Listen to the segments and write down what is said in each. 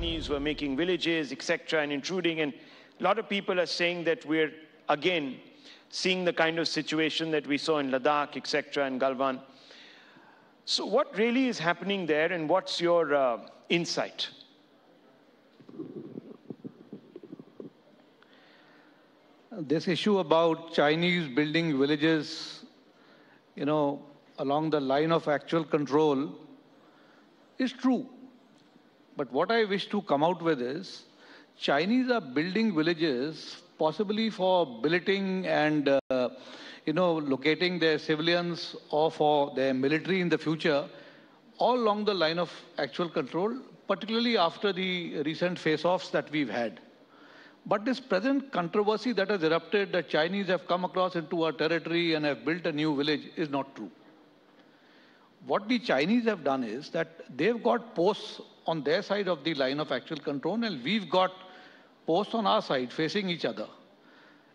Chinese were making villages, etc., and intruding. And a lot of people are saying that we're, again, seeing the kind of situation that we saw in Ladakh, etc., and Galwan. So what really is happening there, and what's your insight? This issue about Chinese building villages, along the line of actual control is true. But what I wish to come out with is, Chinese are building villages possibly for billeting and, locating their civilians or for their military in the future, all along the line of actual control, particularly after the recent face-offs that we've had. But this present controversy that has erupted, that Chinese have come across into our territory and have built a new village, is not true. What the Chinese have done is that they've got posts on their side of the line of actual control, and we've got posts on our side facing each other.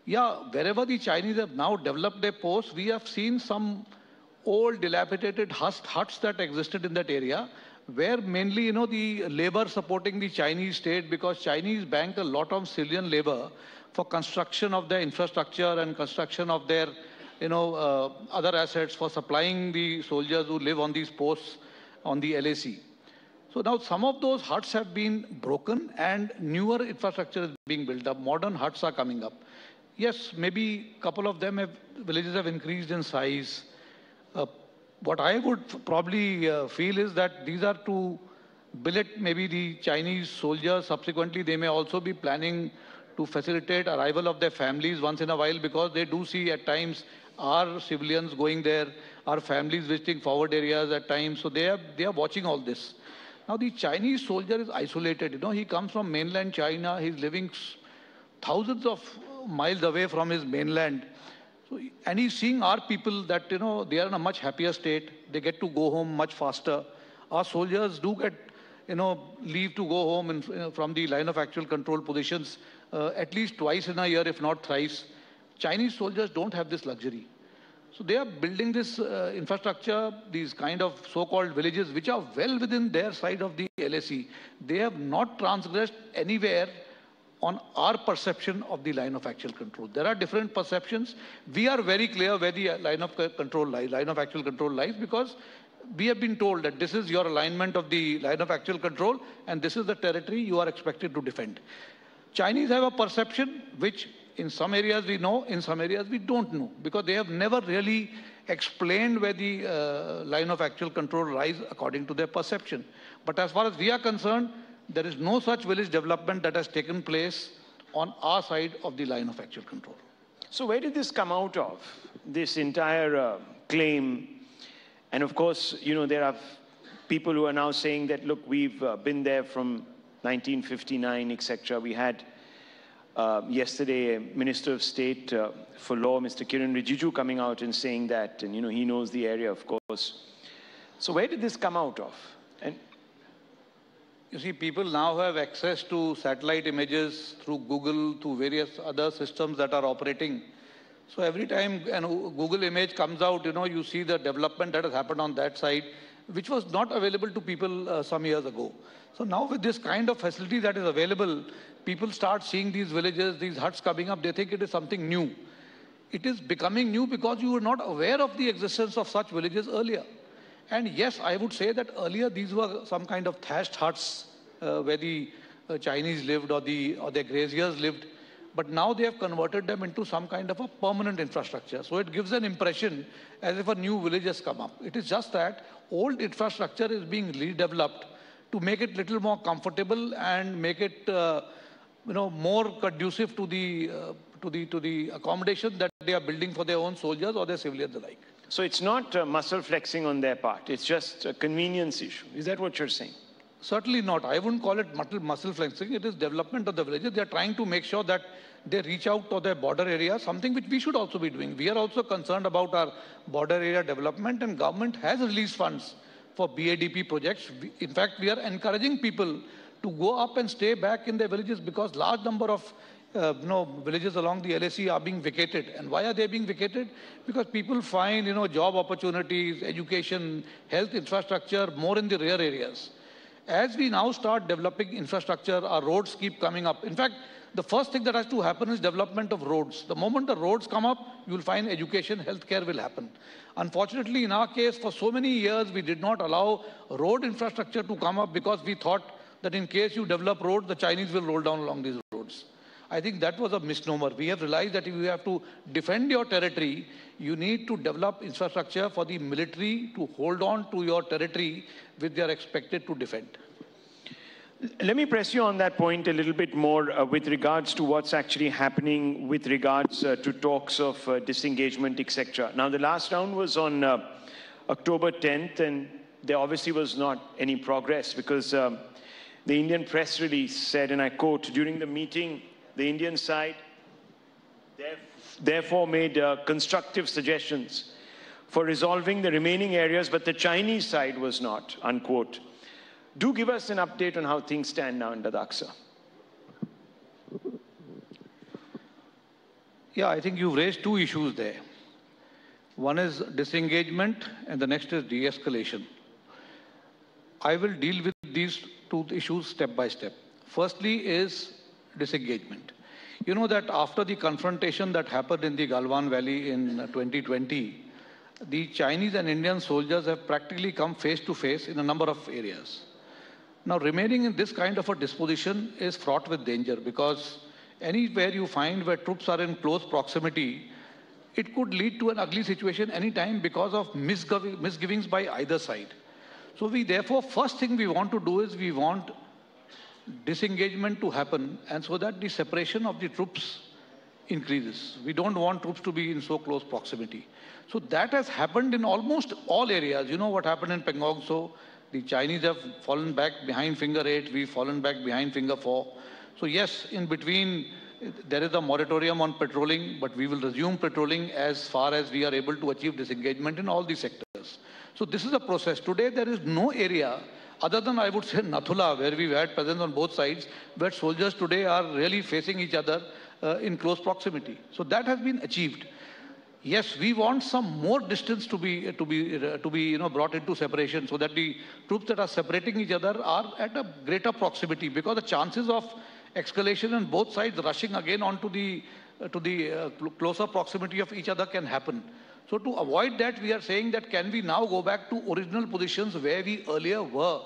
Yeah, wherever the Chinese have now developed their posts, we have seen some old dilapidated huts that existed in that area, where mainly, the labor supporting the Chinese state, because Chinese bank a lot of civilian labor for construction of their infrastructure and construction of their, other assets for supplying the soldiers who live on these posts on the LAC. So now some of those huts have been broken and newer infrastructure is being built up. Modern huts are coming up. Yes, maybe a couple of them villages have increased in size. What I would probably feel is that these are to billet maybe the Chinese soldiers. Subsequently, they may also be planning to facilitate arrival of their families once in a while, because they do see at times our civilians going there, our families visiting forward areas at times. So they are watching all this. Now the Chinese soldier is isolated. He comes from mainland China. He's living thousands of miles away from his mainland. So, and he's seeing our people that, they are in a much happier state. They get to go home much faster. Our soldiers do get, leave to go home from the line of actual control positions at least twice in a year, if not thrice. Chinese soldiers don't have this luxury. So they are building this infrastructure, these kind of so-called villages, which are well within their side of the LAC. They have not transgressed anywhere on our perception of the line of actual control. There are different perceptions. We are very clear where the line of control lies, line of actual control lies, because we have been told that this is your alignment of the line of actual control and this is the territory you are expected to defend. Chinese have a perception which in some areas we know, in some areas we don't know, because they have never really explained where the line of actual control lies according to their perception. But as far as we are concerned, there is no such village development that has taken place on our side of the line of actual control. So where did this come out of, this entire claim? And of course, there are people who are now saying that, look, we've been there from 1959, etc. We had yesterday a Minister of State for Law, Mr. Kiren Rijiju, coming out and saying that, and he knows the area, of course. So where did this come out of? And you see, people now have access to satellite images through Google, through various other systems that are operating. So every time a Google image comes out, you see the development that has happened on that side, which was not available to people some years ago. So now with this kind of facility that is available, people start seeing these villages, these huts coming up. They think it is something new. It is becoming new because you were not aware of the existence of such villages earlier. And yes, I would say that earlier these were some kind of thatched huts where the Chinese lived or their graziers lived. But now they have converted them into some kind of a permanent infrastructure. So it gives an impression as if a new village has come up. It is just that old infrastructure is being redeveloped to make it little more comfortable and make it more conducive to the accommodation that they are building for their own soldiers or their civilians alike. So it's not muscle flexing on their part. It's just a convenience issue. Is that what you're saying? Certainly not. I wouldn't call it muscle flexing. It is development of the villages. They are trying to make sure that they reach out to their border area, something which we should also be doing. We are also concerned about our border area development, and government has released funds for BADP projects. In fact, we are encouraging people to go up and stay back in their villages, because large number of villages along the LAC are being vacated. And why are they being vacated? Because people find, job opportunities, education, health infrastructure more in the rural areas. As we now start developing infrastructure, our roads keep coming up. In fact, the first thing that has to happen is development of roads. The moment the roads come up, you will find education, healthcare will happen. Unfortunately, in our case, for so many years, we did not allow road infrastructure to come up because we thought that in case you develop roads, the Chinese will roll down along these roads. I think that was a misnomer. We have realized that if you have to defend your territory, you need to develop infrastructure for the military to hold on to your territory which they are expected to defend. Let me press you on that point a little bit more with regards to what's actually happening with regards to talks of disengagement, etc. Now, the last round was on October 10th, and there obviously was not any progress because the Indian press release said, and I quote, during the meeting, the Indian side therefore made constructive suggestions for resolving the remaining areas, but the Chinese side was not, unquote. Do give us an update on how things stand now in Ladakh. Yeah, I think you've raised two issues there. One is disengagement and the next is de-escalation. I will deal with these two issues step by step. Firstly is disengagement. You know that after the confrontation that happened in the Galwan Valley in 2020, the Chinese and Indian soldiers have practically come face to face in a number of areas. Now, remaining in this kind of a disposition is fraught with danger because anywhere you find where troops are in close proximity, it could lead to an ugly situation anytime because of misgivings by either side. So we therefore, first thing we want to do is we want disengagement to happen and so that the separation of the troops increases. We don't want troops to be in so close proximity. So that has happened in almost all areas. You know what happened in Pangong Tso? The Chinese have fallen back behind finger 8, we've fallen back behind finger 4. So yes, in between, there is a moratorium on patrolling, but we will resume patrolling as far as we are able to achieve disengagement in all these sectors. So this is a process. Today, there is no area, other than I would say Nathula, where we've had presence on both sides, where soldiers today are really facing each other in close proximity. So that has been achieved. Yes, we want some more distance to be brought into separation so that the troops that are separating each other are at a greater proximity because the chances of escalation on both sides rushing again onto the closer proximity of each other can happen. So to avoid that, we are saying that can we now go back to original positions where we earlier were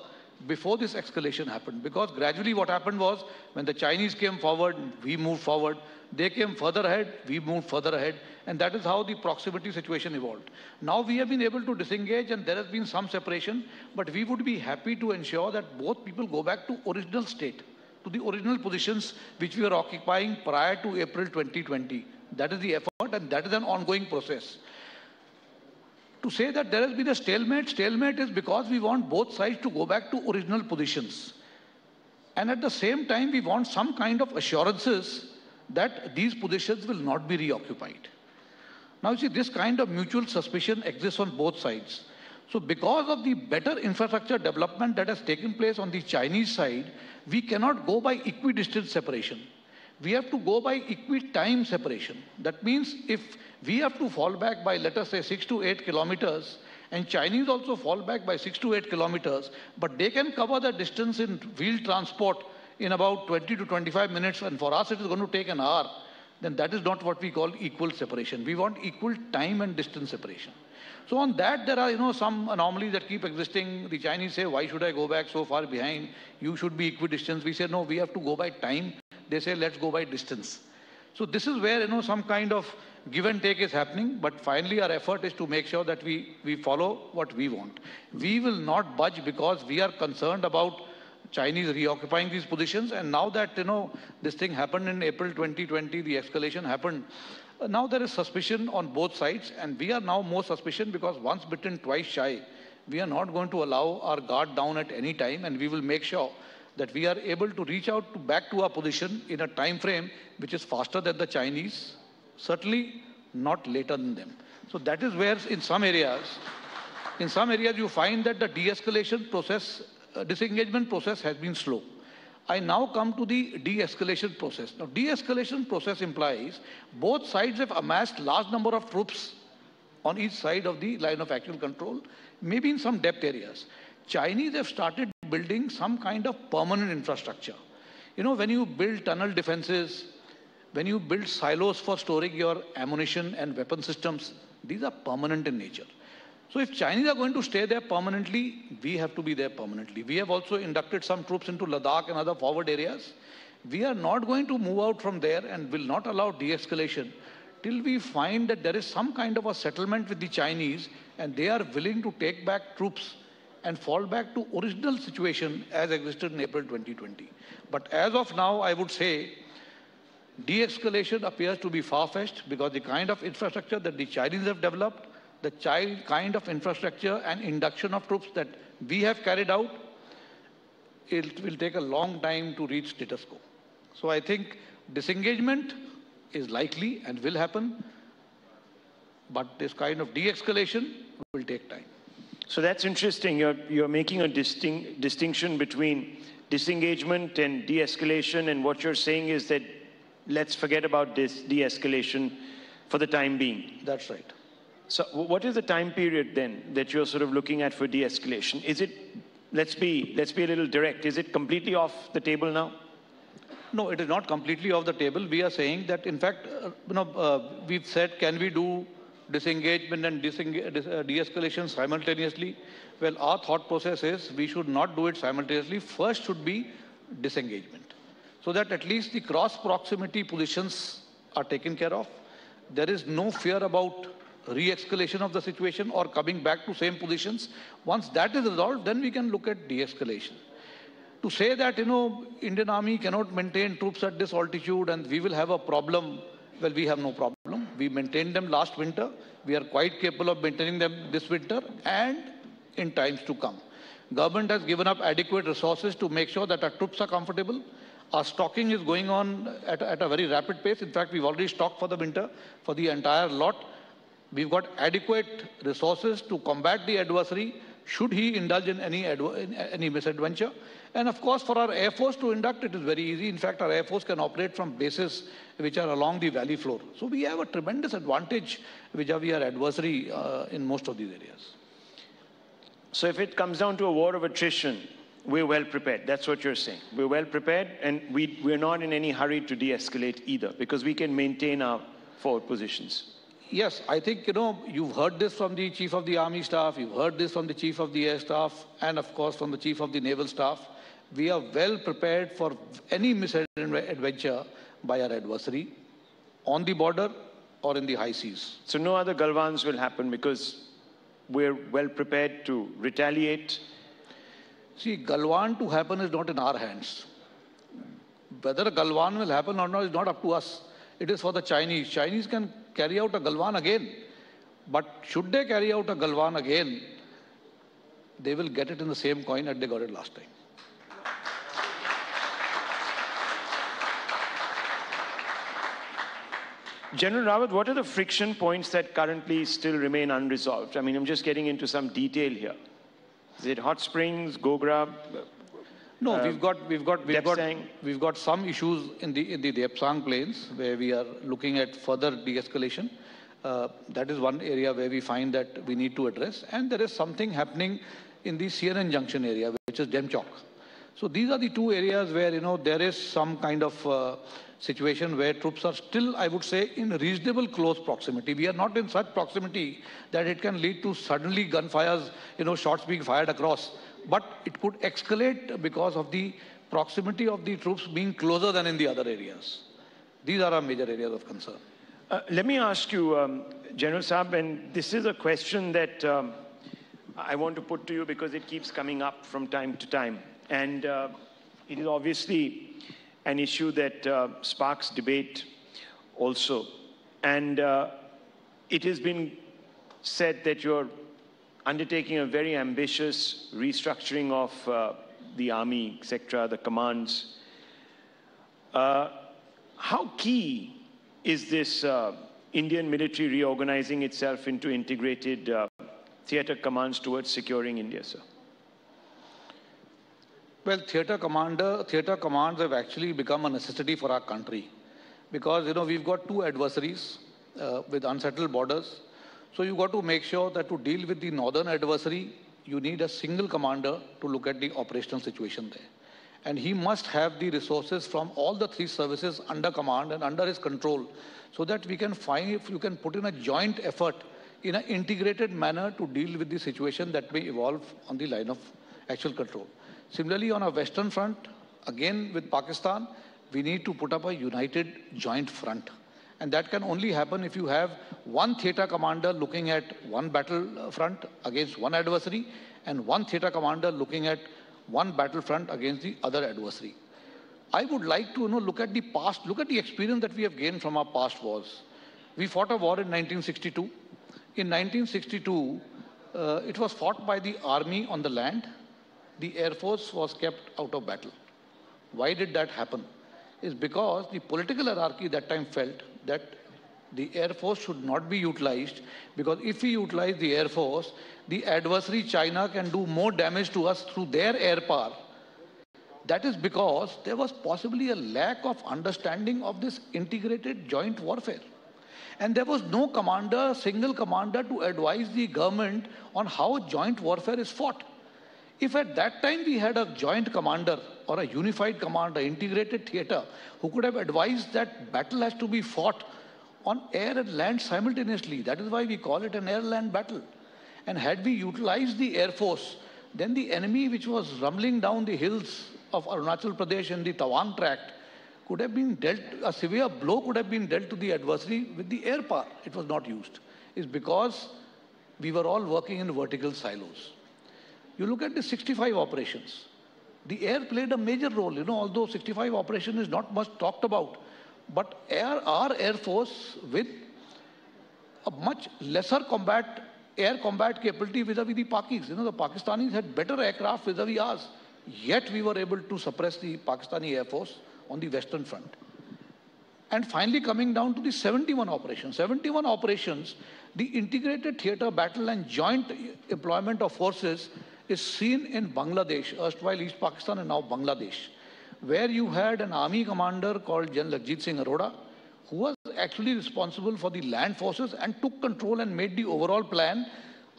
before this escalation happened? Because gradually what happened was when the Chinese came forward, we moved forward. They came further ahead, we moved further ahead. And that is how the proximity situation evolved. Now we have been able to disengage and there has been some separation, but we would be happy to ensure that both people go back to original state, to the original positions which we were occupying prior to April 2020. That is the effort and that is an ongoing process. To say that there has been a stalemate is because we want both sides to go back to original positions. And at the same time, we want some kind of assurances that these positions will not be reoccupied. Now, you see, this kind of mutual suspicion exists on both sides. So because of the better infrastructure development that has taken place on the Chinese side, we cannot go by equidistant separation. We have to go by equi-time separation. That means if we have to fall back by, let us say, 6 to 8 kilometers, and Chinese also fall back by 6 to 8 kilometers, but they can cover the distance in wheeled transport in about 20 to 25 minutes, and for us it is going to take an hour, then that is not what we call equal separation. We want equal time and distance separation. So on that, there are, some anomalies that keep existing. The Chinese say, why should I go back so far behind? You should be equidistant. We say, no, we have to go by time. They say, let's go by distance. So this is where, some kind of give and take is happening. But finally, our effort is to make sure that we follow what we want. We will not budge because we are concerned about Chinese reoccupying these positions. And now that, this thing happened in April 2020, the escalation happened. Now there is suspicion on both sides. And we are now more suspicion because once bitten, twice shy. We are not going to allow our guard down at any time. And we will make sure that we are able to reach out back to our position in a time frame which is faster than the Chinese, certainly not later than them. So that is where in some areas you find that the de-escalation process, disengagement process has been slow. I now come to the de-escalation process. Now, de-escalation process implies both sides have amassed large number of troops on each side of the line of actual control, maybe in some depth areas. Chinese have started building some kind of permanent infrastructure. You know, when you build tunnel defenses, when you build silos for storing your ammunition and weapon systems, these are permanent in nature. So if Chinese are going to stay there permanently, we have to be there permanently. We have also inducted some troops into Ladakh and other forward areas. We are not going to move out from there and will not allow de-escalation till we find that there is some kind of a settlement with the Chinese and they are willing to take back troops and fall back to original situation as existed in April 2020. But as of now, I would say de-escalation appears to be far-fetched because the kind of infrastructure that the Chinese have developed, the kind of infrastructure and induction of troops that we have carried out, it will take a long time to reach status quo. So I think disengagement is likely and will happen, but this kind of de-escalation will take time. So that's interesting. You're making a distinction between disengagement and de-escalation, and what you're saying is that let's forget about this de-escalation for the time being. That's right. So what is the time period then that you're sort of looking at for de-escalation? Is it, let's be a little direct, is it completely off the table now? No, it is not completely off the table. We are saying that, in fact, we've said, can we do disengagement and de-escalation simultaneously? Well, our thought process is we should not do it simultaneously. First should be disengagement, so that at least the cross-proximity positions are taken care of. There is no fear about re-escalation of the situation or coming back to same positions. Once that is resolved, then we can look at de-escalation. To say that, Indian Army cannot maintain troops at this altitude and we will have a problem, well, we have no problem. We maintained them last winter. We are quite capable of maintaining them this winter and in times to come. Government has given up adequate resources to make sure that our troops are comfortable. Our stocking is going on at a very rapid pace. In fact, we've already stocked for the winter for the entire lot. We've got adequate resources to combat the adversary should he indulge in any misadventure. And of course, for our Air Force to induct, it is very easy. In fact, our Air Force can operate from bases which are along the valley floor. So we have a tremendous advantage vis-a-vis our adversary in most of these areas. So if it comes down to a war of attrition, we're well prepared. That's what you're saying. We're well prepared, and we're not in any hurry to de-escalate either, because we can maintain our forward positions. Yes, I think, you've heard this from the Chief of the Army Staff, you've heard this from the Chief of the Air Staff, and of course from the Chief of the Naval Staff. We are well prepared for any misadventure by our adversary on the border or in the high seas. So no other Galwans will happen because we're well prepared to retaliate. See, Galwan to happen is not in our hands. Whether a Galwan will happen or not is not up to us. It is for the Chinese. Chinese can carry out a Galwan again. But should they carry out a Galwan again, they will get it in the same coin that they got it last time. General Rawat, what are the friction points that currently still remain unresolved? I mean, I'm just getting into some detail here. Is it Hot Springs, Gogra? No, we've got some issues in the Depsang plains where we are looking at further de-escalation. That is one area where we find that we need to address. And there is something happening in the CNN Junction area, which is Demchok. So these are the two areas where, there is some kind of situation where troops are still, I would say, in reasonable close proximity. We are not in such proximity that it can lead to suddenly gunfires, shots being fired across. But it could escalate because of the proximity of the troops being closer than in the other areas. These are our major areas of concern. Let me ask you, General Saab, and this is a question that I want to put to you because it keeps coming up from time to time. And it is obviously an issue that sparks debate also. And it has been said that you're undertaking a very ambitious restructuring of the army, etc., the commands. How key is this Indian military reorganizing itself into integrated theatre commands towards securing India, sir? Well, theatre commands have actually become a necessity for our country because, we've got two adversaries with unsettled borders. So you've got to make sure that to deal with the northern adversary, you need a single commander to look at the operational situation there. And he must have the resources from all the three services under command and under his control, so that we can find, if you can put in a joint effort in an integrated manner to deal with the situation that may evolve on the line of actual control. Similarly, on a Western front, again with Pakistan, we need to put up a united joint front. And that can only happen if you have one theater commander looking at one battle front against one adversary, and one theater commander looking at one battlefront against the other adversary. I would like to look at the past, look at the experience that we have gained from our past wars. We fought a war in 1962. In 1962, it was fought by the army on the land. The Air Force was kept out of battle. Why did that happen? It's because the political hierarchy that time felt that the Air Force should not be utilized, because if we utilize the Air Force, the adversary China can do more damage to us through their air power. That is because there was possibly a lack of understanding of this integrated joint warfare. And there was no commander, single commander to advise the government on how joint warfare is fought. If at that time we had a joint commander or a unified commander, integrated theater, who could have advised that battle has to be fought on air and land simultaneously. That is why we call it an air-land battle. And had we utilized the Air Force, then the enemy which was rumbling down the hills of Arunachal Pradesh and the Tawang tract could have been dealt, a severe blow could have been dealt to the adversary with the air power. It was not used. It's because we were all working in vertical silos. You look at the 65 operations. The air played a major role, although 65 operation is not much talked about. But our Air Force, with a much lesser air combat capability vis-a-vis the Pakis. The Pakistanis had better aircraft vis-a-vis ours. Yet we were able to suppress the Pakistani Air Force on the Western front. And finally, coming down to the 71 operations. 71 operations, the integrated theater battle and joint employment of forces is seen in Bangladesh, erstwhile East Pakistan and now Bangladesh, where you had an army commander called General Lakhjit Singh Arora, who was actually responsible for the land forces and took control and made the overall plan,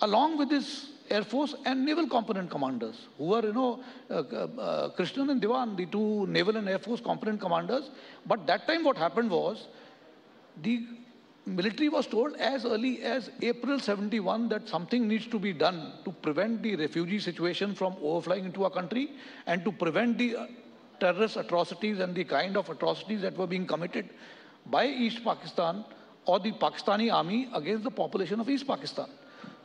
along with his Air Force and naval component commanders, who were, Krishnan and Diwan, the two naval and Air Force component commanders. But that time what happened was, the military was told as early as April 71 that something needs to be done to prevent the refugee situation from overflowing into our country and to prevent the terrorist atrocities and the kind of atrocities that were being committed by East Pakistan or the Pakistani army against the population of East Pakistan.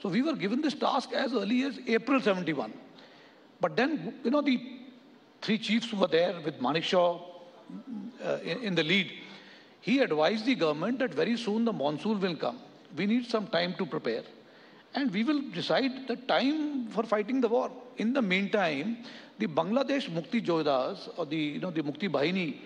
So we were given this task as early as April 71. But then, the three chiefs who were there with Manekshaw in the lead, he advised the government that very soon the monsoon will come. We need some time to prepare. And we will decide the time for fighting the war. In the meantime, the Bangladesh Mukti Johidas, or the Mukti Bahini,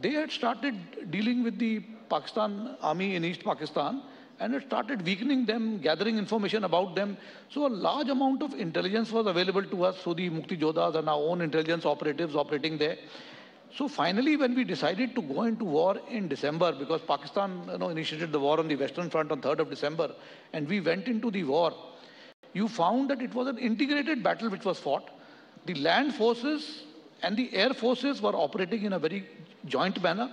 they had started dealing with the Pakistan army in East Pakistan and had started weakening them, gathering information about them. So a large amount of intelligence was available to us through the Mukti Johidas and our own intelligence operatives operating there. So finally, when we decided to go into war in December, because Pakistan initiated the war on the Western Front on 3rd of December, and we went into the war, you found that it was an integrated battle which was fought. The land forces and the air forces were operating in a very joint manner.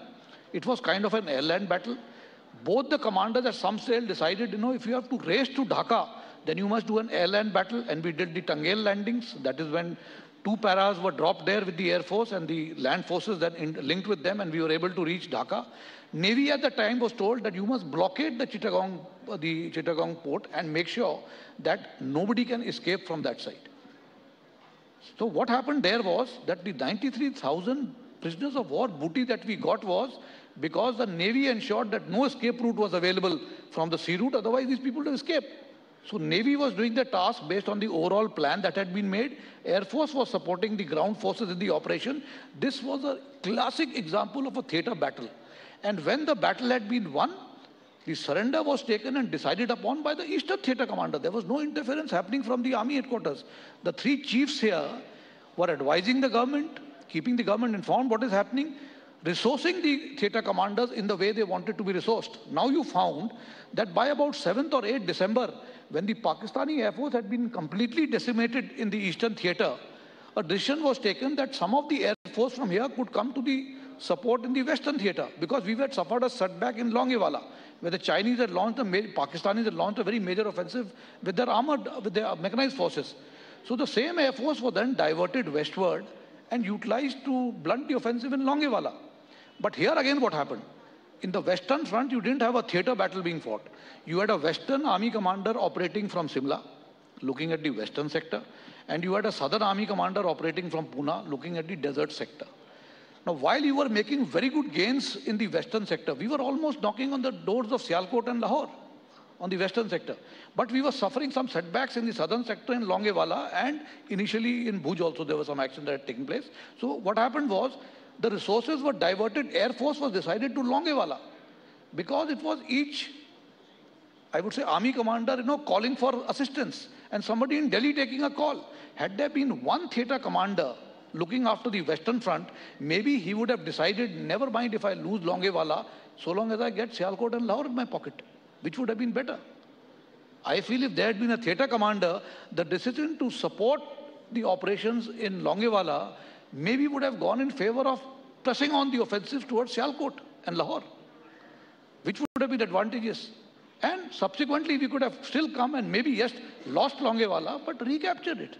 It was kind of an air-land battle. Both the commanders at some stage decided, if you have to race to Dhaka, then you must do an air-land battle. And we did the Tangel landings. That is when 2 paras were dropped there with the Air Force and the land forces that linked with them, and we were able to reach Dhaka. Navy at the time was told that you must blockade the Chittagong port and make sure that nobody can escape from that site. So what happened there was that the 93,000 prisoners of war booty that we got was because the Navy ensured that no escape route was available from the sea route, otherwise these people would escape. So Navy was doing the task based on the overall plan that had been made. Air Force was supporting the ground forces in the operation. This was a classic example of a theater battle. And when the battle had been won, the surrender was taken and decided upon by the Eastern Theater Commander. There was no interference happening from the army headquarters. The 3 chiefs here were advising the government, keeping the government informed what is happening, resourcing the theater commanders in the way they wanted to be resourced. Now you found that by about 7th or 8th December, when the Pakistani Air Force had been completely decimated in the Eastern Theater, a decision was taken that some of the Air Force from here could come to the support in the Western Theater, because we had suffered a setback in Longewala, where the Chinese had launched Pakistanis had launched a very major offensive with their mechanized forces. So the same Air Force was then diverted westward and utilized to blunt the offensive in Longewala. But here again what happened? In the Western Front, you didn't have a theater battle being fought. You had a Western Army commander operating from Simla, looking at the Western sector, and you had a Southern Army commander operating from Pune, looking at the desert sector. Now, while you were making very good gains in the Western sector, we were almost knocking on the doors of Sialkot and Lahore on the Western sector. But we were suffering some setbacks in the Southern sector in Longewala, and initially in Bhuj also there was some action that had taken place. So what happened was, the resources were diverted. Air Force was decided to Longewala, because it was each, I would say, army commander, calling for assistance, and somebody in Delhi taking a call. Had there been one theater commander looking after the Western Front, maybe he would have decided, never mind if I lose Longewala, so long as I get Sialkot and Lahore in my pocket, which would have been better. I feel if there had been a theater commander, the decision to support the operations in Longewala maybe would have gone in favor of pressing on the offensive towards Sialkot and Lahore, which would have been advantageous. And subsequently, we could have still come and maybe, yes, lost Longewala, but recaptured it.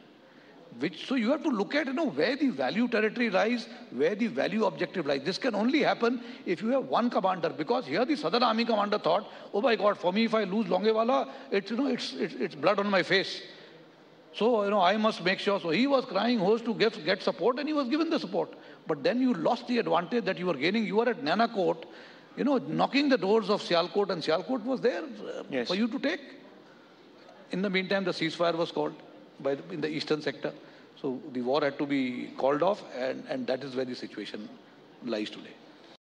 So you have to look at, where the value territory lies, where the value objective lies. This can only happen if you have one commander, because here the Southern Army commander thought, oh my God, for me, if I lose Longewala, it's blood on my face. So, I must make sure. So he was crying hoarse to get support, and he was given the support. But then you lost the advantage that you were gaining. You were at Nanakot, knocking the doors of Sialkot, and Sialkot was there for you to take. In the meantime, the ceasefire was called in the eastern sector. So the war had to be called off, and that is where the situation lies today.